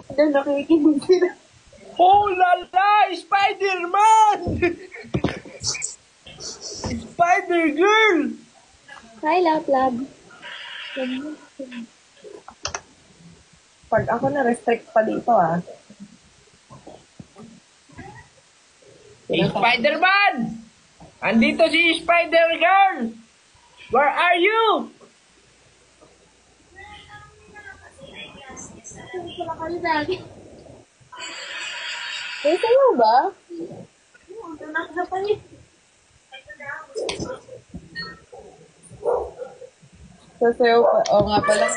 Doon nakikinig sila. Oh lala! Spider-Man! Spider-Girl! Hi, Laplab. Pag ako na-restrict pa dito, Spider-Man! Andito si Spider-Girl! Where are you? Wala kayo lagi. May sayo ba? Sasayaw pa. Oo nga pala.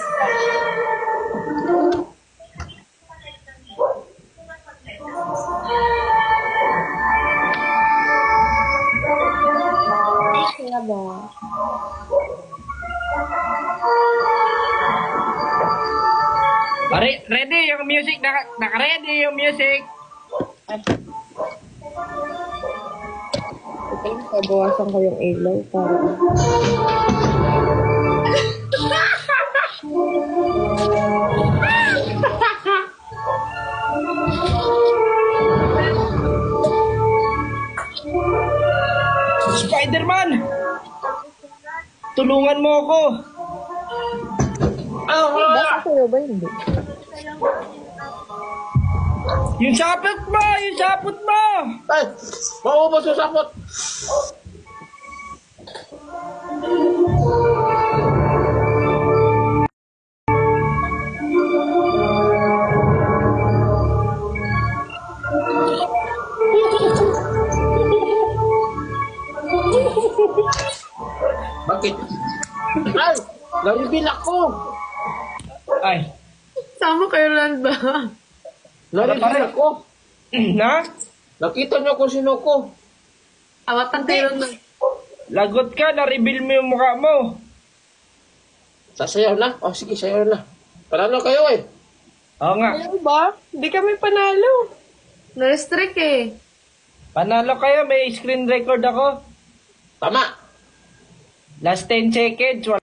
Kaya ba? Ready yung music, naka-ready yung music. Ito yung pabawasan ko yung ilaw para... Spider-Man! Tulungan mo ako. Basta sa'yo ba hindi? Yung sapot mo! Yung sapot mo! Ay! Maubos yung sapot! Bakit? Ay! Naribil ako! Ay. Sama kayo lang ba? Naribil ako! Na? Nakita niyo kung sino ko. Awatan kayo na. Lagot ka, na-reveal mo yung mukha mo. Sasayaw na? O sige, sayaw na. Panalo kayo eh. Oo nga. Ano ba? Hindi kami panalo. Na-restrict eh. Panalo kayo, may screen record ako. Tama! Last 10 seconds.